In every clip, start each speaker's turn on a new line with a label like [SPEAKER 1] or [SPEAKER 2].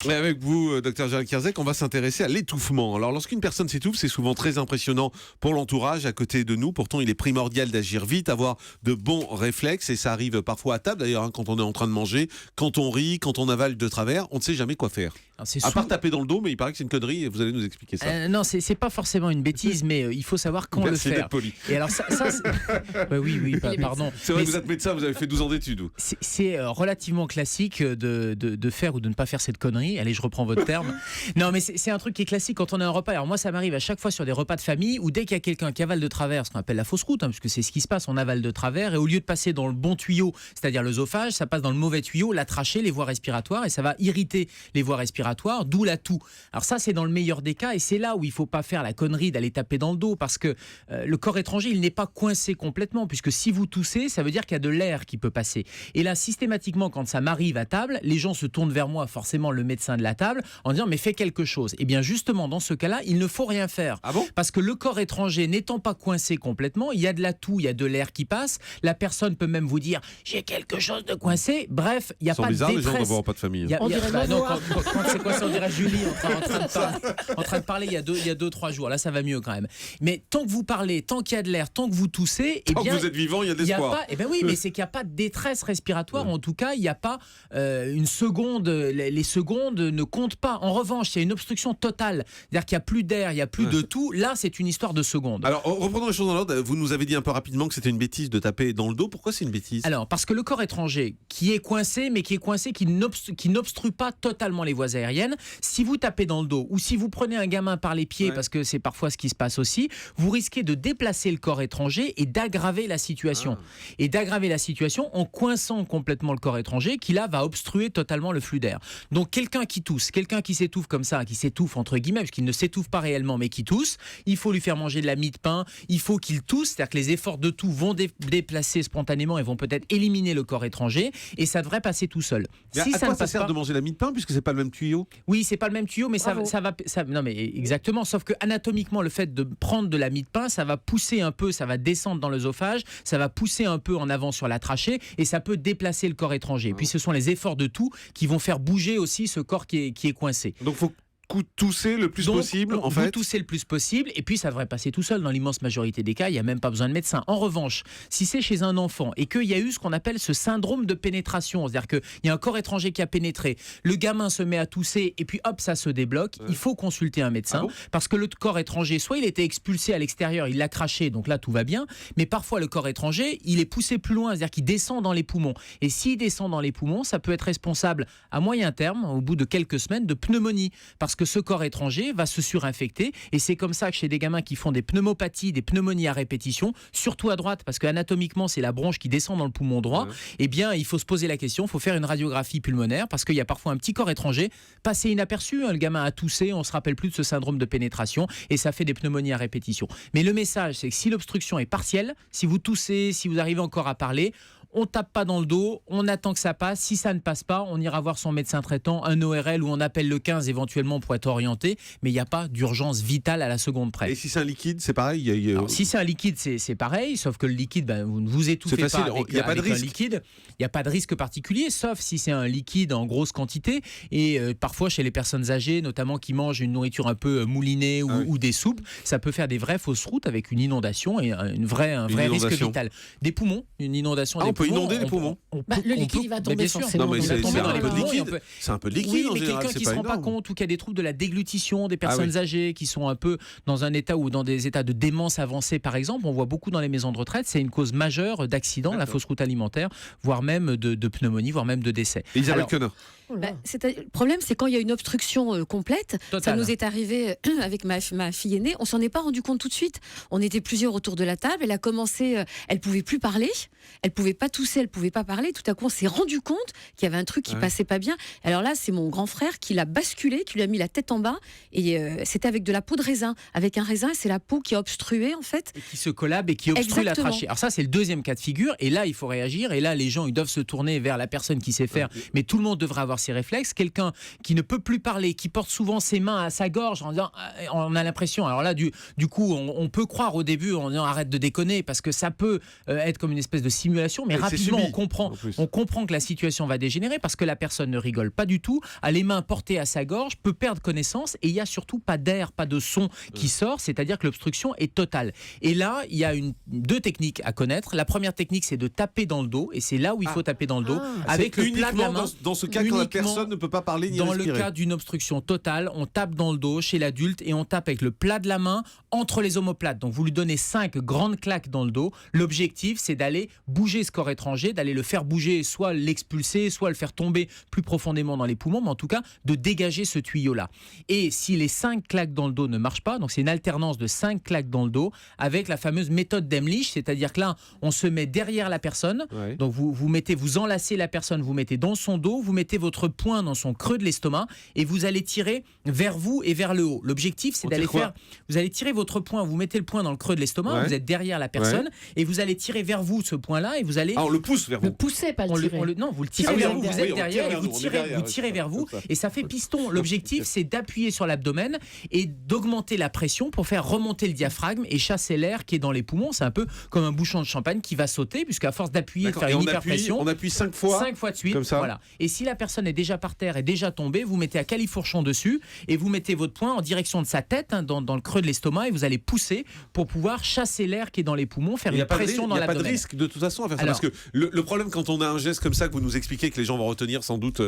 [SPEAKER 1] Et avec vous, docteur Gérald Kierzek, on va s'intéresser à l'étouffement. Alors, lorsqu'une personne s'étouffe, c'est souvent très impressionnant pour l'entourage à côté de nous. Pourtant, il est primordial d'agir vite, avoir de bons réflexes. Et ça arrive parfois à table, d'ailleurs, quand on est en train de manger, quand on rit, quand on avale de travers, on ne sait jamais quoi faire.
[SPEAKER 2] Alors,
[SPEAKER 1] à part taper dans le dos, mais il paraît que c'est une connerie et vous allez nous expliquer ça.
[SPEAKER 2] Non, c'est pas forcément une bêtise, mais il faut savoir quand
[SPEAKER 1] Merci
[SPEAKER 2] le faire.
[SPEAKER 1] d'être poli.
[SPEAKER 2] Et alors ça oui, pardon.
[SPEAKER 1] C'est vrai
[SPEAKER 2] Mais
[SPEAKER 1] que vous êtes médecin, vous avez fait 12 ans d'études.
[SPEAKER 2] c'est relativement classique de faire ou de ne pas faire cette connerie. Allez, je reprends votre terme. Non, mais c'est un truc qui est classique quand on a un repas. Alors moi, ça m'arrive à chaque fois sur des repas de famille où dès qu'il y a quelqu'un qui avale de travers, ce qu'on appelle la fausse route, puisque c'est ce qui se passe, on avale de travers, et au lieu de passer dans le bon tuyau, c'est-à-dire l'œsophage, ça passe dans le mauvais tuyau, la trachée, les voies respiratoires, et ça va irriter les voies respiratoires, d'où la toux. Alors ça, c'est dans le meilleur des cas, et c'est là où il faut pas faire la connerie d'aller taper dans le dos, parce que le corps étranger, il n'est pas coincé complètement, puisque si vous toussez, ça veut dire qu'il y a de l'air qui peut passer. Et là, systématiquement, quand ça m'arrive à table, les gens se tournent vers moi, forcément le médecin de la table, en disant mais fais quelque chose. Et bien justement, dans ce cas-là, il ne faut rien faire.
[SPEAKER 1] Ah bon ?
[SPEAKER 2] Parce que le corps étranger n'étant pas coincé complètement, il y a de la toux, il y a de l'air qui passe, la personne peut même vous dire j'ai quelque chose de coincé. Bref, il n'y a pas de détresse.
[SPEAKER 1] Les gens n'ont pas de famille.
[SPEAKER 2] Quand c'est quoi ça, on dirait Julie en train de parler il y a 2-3 jours. Là, ça va mieux quand même. Mais tant que vous parlez, tant qu'il y a de l'air, tant que vous toussez,
[SPEAKER 1] tant que vous êtes vivant, il y a d'espoir.
[SPEAKER 2] Eh ben oui, mais c'est qu'il n'y a pas de détresse respiratoire. En tout cas, il n'y a pas une seconde. Les secondes ne comptent pas. En revanche, il y a une obstruction totale. C'est-à-dire qu'il n'y a plus d'air, il n'y a plus de tout. Là, c'est une histoire de secondes.
[SPEAKER 1] Alors, reprenons les choses dans l'ordre. Vous nous avez dit un peu rapidement que c'était une bêtise de taper dans le dos. Pourquoi c'est une bêtise ?
[SPEAKER 2] Alors, parce que le corps étranger qui est coincé, mais qui n'obstrue pas totalement les voies aériennes, si vous tapez dans le dos ou si vous prenez un gamin par les pieds, parce que c'est parfois ce qui se passe aussi, vous risquez de déplacer le corps étranger et d'aggraver la situation. Et d'aggraver la situation en coinçant complètement le corps étranger qui là va obstruer totalement le flux d'air. Donc quelqu'un qui tousse, quelqu'un qui s'étouffe comme ça, qui s'étouffe entre guillemets, parce qu'il ne s'étouffe pas réellement mais qui tousse, il faut lui faire manger de la mie de pain, il faut qu'il tousse, c'est-à-dire que les efforts de toux vont déplacer spontanément et vont peut-être éliminer le corps étranger et ça devrait passer tout seul.
[SPEAKER 1] Si à quoi ça sert de manger la mie de pain puisque c'est pas le même tuyau ?
[SPEAKER 2] Oui, c'est pas le même tuyau, mais ça va. Non, mais exactement. Sauf que anatomiquement, le fait de prendre de la mie de pain, ça va pousser un peu, ça va descendre dans l'œsophage, ça va pousser un peu en avant sur la trachée et ça peut déplacer le corps étranger. Et puis ce sont les efforts de toux qui vont faire bouger aussi ce corps qui est coincé.
[SPEAKER 1] Donc faut tousser le plus possible, en fait.
[SPEAKER 2] Vous toussez le plus possible, et puis ça devrait passer tout seul. Dans l'immense majorité des cas, il n'y a même pas besoin de médecin. En revanche, si c'est chez un enfant et qu'il y a eu ce qu'on appelle ce syndrome de pénétration, c'est-à-dire qu'il y a un corps étranger qui a pénétré, le gamin se met à tousser, et puis hop, ça se débloque, il faut consulter un médecin, parce que le corps étranger, soit il était expulsé à l'extérieur, il l'a craché, donc là tout va bien, mais parfois le corps étranger, il est poussé plus loin, c'est-à-dire qu'il descend dans les poumons. Et s'il descend dans les poumons, ça peut être responsable à moyen terme, au bout de quelques semaines, de pneumonie, parce que ce corps étranger va se surinfecter et c'est comme ça que chez des gamins qui font des pneumopathies, des pneumonies à répétition, surtout à droite parce qu'anatomiquement c'est la bronche qui descend dans le poumon droit, eh bien il faut se poser la question, il faut faire une radiographie pulmonaire parce qu'il y a parfois un petit corps étranger passé inaperçu, le gamin a toussé, on se rappelle plus de ce syndrome de pénétration et ça fait des pneumonies à répétition. Mais le message c'est que si l'obstruction est partielle, si vous toussez, si vous arrivez encore à parler, on tape pas dans le dos, on attend que ça passe. Si ça ne passe pas, on ira voir son médecin traitant, un ORL ou on appelle le 15 éventuellement pour être orienté. Mais il n'y a pas d'urgence vitale à la seconde près.
[SPEAKER 1] Et si c'est un liquide, c'est pareil
[SPEAKER 2] Alors, si c'est un liquide, c'est pareil, sauf que le liquide, vous ne vous étouffez pas avec,
[SPEAKER 1] y a pas de
[SPEAKER 2] avec un
[SPEAKER 1] risque.
[SPEAKER 2] liquide. Il n'y a pas de risque particulier, sauf si c'est un liquide en grosse quantité. Et parfois, chez les personnes âgées, notamment qui mangent une nourriture un peu moulinée ou des soupes, ça peut faire des vraies fausses routes avec une inondation et un vrai risque vital. Des poumons, une inondation des poumons.
[SPEAKER 1] On peut inonder les poumons.
[SPEAKER 3] Le liquide, il va tomber forcément.
[SPEAKER 1] Non, mais c'est un peu de liquide. C'est un peu de liquide en
[SPEAKER 2] mais
[SPEAKER 1] général.
[SPEAKER 2] quelqu'un qui ne se rend pas compte ou qui a des troubles de la déglutition, des personnes âgées qui sont un peu dans un état ou dans des états de démence avancée, par exemple, on voit beaucoup dans les maisons de retraite, c'est une cause majeure d'accident, la fausse route alimentaire, voire même de pneumonie, voire même de décès.
[SPEAKER 1] Isabelle Queneau.
[SPEAKER 3] Le problème, c'est quand il y a une obstruction complète.
[SPEAKER 2] Total.
[SPEAKER 3] Ça nous est arrivé avec ma fille aînée. On s'en est pas rendu compte tout de suite. On était plusieurs autour de la table. Elle a commencé, elle pouvait plus parler, elle pouvait pas tousser, elle pouvait pas parler. Tout à coup, on s'est rendu compte qu'il y avait un truc qui passait pas bien. Alors là, c'est mon grand frère qui l'a basculé, qui lui a mis la tête en bas. Et c'était avec de la peau de raisin. Avec un raisin, c'est la peau qui a obstrué en fait.
[SPEAKER 2] Et qui se collabe et qui obstrue la trachée. Alors ça, c'est le deuxième cas de figure. Et là, il faut réagir. Et là, les gens, ils doivent se tourner vers la personne qui sait faire. Mais tout le monde devrait avoir ses réflexes. Quelqu'un qui ne peut plus parler, qui porte souvent ses mains à sa gorge en disant, on a l'impression, alors là du coup on peut croire au début en disant arrête de déconner parce que ça peut être comme une espèce de simulation, mais
[SPEAKER 1] c'est
[SPEAKER 2] rapidement
[SPEAKER 1] subi,
[SPEAKER 2] on comprend que la situation va dégénérer parce que la personne ne rigole pas du tout, a les mains portées à sa gorge, peut perdre connaissance et il n'y a surtout pas d'air, pas de son qui sort, c'est-à-dire que l'obstruction est totale. Et là, il y a deux techniques à connaître. La première technique, c'est de taper dans le dos et c'est là où il faut taper dans le dos avec le plat de la main.
[SPEAKER 1] Dans ce cas, quand la personne ne peut pas parler ni respirer.
[SPEAKER 2] Dans le cas d'une obstruction totale, on tape dans le dos chez l'adulte et on tape avec le plat de la main entre les omoplates. Donc vous lui donnez 5 grandes claques dans le dos. L'objectif, c'est d'aller bouger ce corps étranger, d'aller le faire bouger, soit l'expulser, soit le faire tomber plus profondément dans les poumons, mais en tout cas de dégager ce tuyau-là. Et si les 5 claques dans le dos ne marchent pas, donc c'est une alternance de 5 claques dans le dos avec la fameuse méthode d'Emlich, c'est-à-dire que là, on se met derrière la personne. Ouais. Donc vous enlacez la personne, vous mettez dans son dos, vous mettez votre poing dans son creux de l'estomac et vous allez tirer vers vous et vers le haut. L'objectif, c'est d'aller faire... Vous allez tirer votre poing, vous mettez le poing dans le creux de l'estomac, vous êtes derrière la personne et vous allez tirer vers vous ce point-là et vous allez...
[SPEAKER 1] Ah, on le pousse vers vous.
[SPEAKER 3] Le poussez, pas le tirer.
[SPEAKER 2] Non, vous le tirez vers vous, vous êtes derrière et vous tirez vers vous et ça fait piston. L'objectif, c'est d'appuyer sur l'abdomen et d'augmenter la pression pour faire remonter le diaphragme et chasser l'air qui est dans les poumons. C'est un peu comme un bouchon de champagne qui va sauter puisqu'à force d'appuyer, de faire une hyperpression...
[SPEAKER 1] On appuie 5 fois.
[SPEAKER 2] 5 fois de suite.
[SPEAKER 1] Comme ça.
[SPEAKER 2] Voilà. Et si la personne est déjà par terre, est déjà tombée, vous mettez à califourchon dessus et vous mettez votre poing en direction de sa tête, dans le creux de l'estomac et vous allez pousser pour pouvoir chasser l'air qui est dans les poumons, faire une pression dans l'abdomen.
[SPEAKER 1] Il n'y a pas de risque de toute façon à faire ça. Parce que le problème quand on a un geste comme ça que vous nous expliquez, que les gens vont retenir sans doute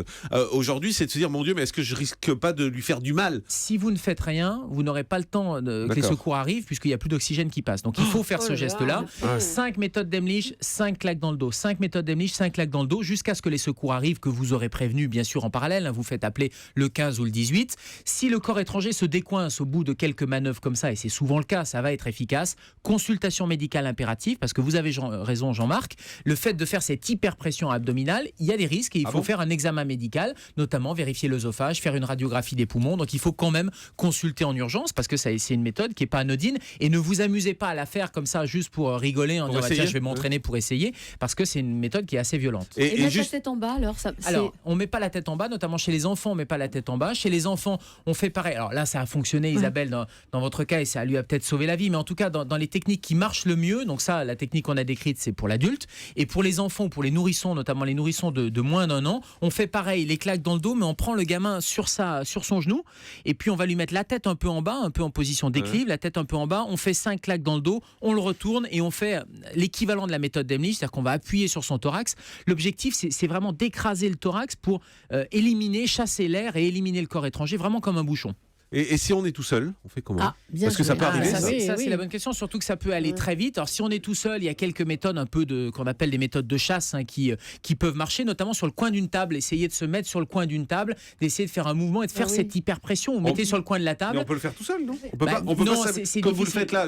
[SPEAKER 1] aujourd'hui, c'est de se dire, mon Dieu, mais est-ce que je risque pas de lui faire du mal?
[SPEAKER 2] Si vous ne faites rien, vous n'aurez pas le temps que les secours arrivent puisqu'il n'y a plus d'oxygène qui passe. Donc il faut faire ce geste-là. 5 méthodes d'Emlich, 5 claques dans le dos. 5 méthodes d'Emlich, 5 claques dans le dos jusqu'à ce que les secours arrivent, que vous aurez prévenu bien sûr en parallèle. Vous faites appeler le 15 ou le 18. Si le corps étranger se décoince au bout de quelques manœuvres comme ça, et c'est souvent le cas, ça va être efficace, consultation médicale impérative, parce que vous avez raison Jean-Marc, le fait de faire cette hyperpression abdominale, il y a des risques et il faut faire un examen médical, notamment vérifier l'œsophage, faire une radiographie des poumons. Donc il faut quand même consulter en urgence parce que c'est une méthode qui n'est pas anodine et ne vous amusez pas à la faire comme ça juste pour rigoler en disant tiens, je vais m'entraîner pour essayer, parce que c'est une méthode qui est assez violente.
[SPEAKER 3] Et mettre la tête en bas alors
[SPEAKER 2] on met pas la tête en bas, notamment chez les enfants, on met pas la tête en bas. Chez les enfants, on fait pareil. Alors là, ça a fonctionné, Isabelle, dans votre cas, et ça lui a peut-être sauvé la vie. Mais en tout cas, dans les techniques qui marchent le mieux, donc ça, la technique qu'on a décrite, c'est pour l'adulte. Et pour les enfants, pour les nourrissons, notamment les nourrissons de moins d'1 an, on fait pareil, les claques dans le dos, mais on prend le gamin sur son genou, et puis on va lui mettre la tête un peu en bas, un peu en position d'équilibre, la tête un peu en bas. On fait 5 claques dans le dos, on le retourne et on fait l'équivalent de la méthode d'Emlich, c'est-à-dire qu'on va appuyer sur son thorax. L'objectif, c'est vraiment d'écraser le thorax pour chasser l'air et éliminer le corps étranger, vraiment comme un bouchon.
[SPEAKER 1] Et si on est tout seul, on fait comment? Parce que ça peut arriver.
[SPEAKER 2] Ça, c'est la bonne question, surtout que ça peut aller très vite. Alors si on est tout seul, il y a quelques méthodes un peu qu'on appelle des méthodes de chasse qui peuvent marcher, notamment sur le coin d'une table. Essayer de se mettre sur le coin d'une table, d'essayer de faire un mouvement et de faire cette hyperpression. Vous mettez sur le coin de la table.
[SPEAKER 1] Mais on peut le faire tout seul, non? On peut pas c'est comme vous le faites là.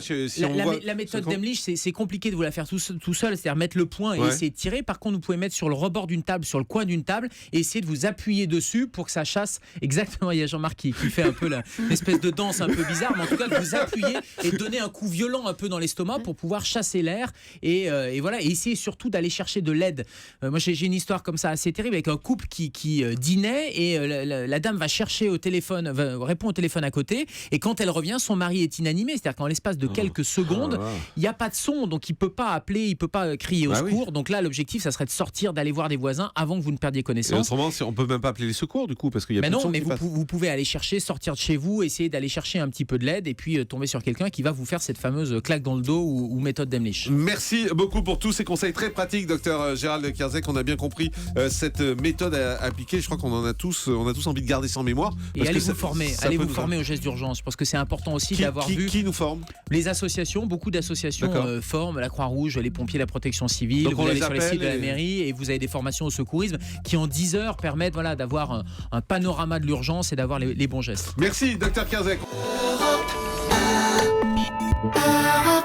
[SPEAKER 2] La méthode d'Emlich, c'est compliqué de vous la faire tout seul, c'est-à-dire mettre le poing et essayer de tirer. Par contre, vous pouvez mettre sur le rebord d'une table, sur le coin d'une table, et essayer de vous appuyer dessus pour que ça chasse. Exactement, il y a Jean-Marc qui fait un peu l'espèce de danse un peu bizarre, mais en tout cas de vous appuyer et donner un coup violent un peu dans l'estomac pour pouvoir chasser l'air et voilà, et essayer surtout d'aller chercher de l'aide. Moi j'ai une histoire comme ça assez terrible avec un couple qui dînait et la dame va chercher au téléphone, répond au téléphone à côté, et quand elle revient, son mari est inanimé, c'est-à-dire qu'en l'espace de quelques secondes, il n'y a pas de son, donc il peut pas appeler, il peut pas crier au secours. Donc là l'objectif, ça serait de sortir, d'aller voir des voisins avant que vous ne perdiez connaissance.
[SPEAKER 1] Et autrement, on peut même pas appeler les secours du coup, parce qu'il y a plus de son.
[SPEAKER 2] Mais vous pouvez aller chercher, sortir de chez vous, essayer d'aller chercher un petit peu de l'aide et puis tomber sur quelqu'un qui va vous faire cette fameuse claque dans le dos ou méthode d'Emlich.
[SPEAKER 1] Merci beaucoup pour tous ces conseils très pratiques, docteur Gérald Kierzek. On a bien compris cette méthode à appliquer. Je crois qu'on a tous envie de garder ça en mémoire.
[SPEAKER 2] Et allez vous former aux gestes d'urgence. Je pense que c'est important aussi d'avoir vu.
[SPEAKER 1] Qui nous forme?
[SPEAKER 2] Les associations, beaucoup d'associations forment, la Croix-Rouge, les pompiers, la protection civile.
[SPEAKER 1] Donc
[SPEAKER 2] vous allez sur les sites de la mairie et vous avez des formations au secourisme qui en 10 heures permettent d'avoir un panorama de l'urgence et d'avoir les bons gestes.
[SPEAKER 1] Merci, docteur Kierzek.
[SPEAKER 4] Europe 1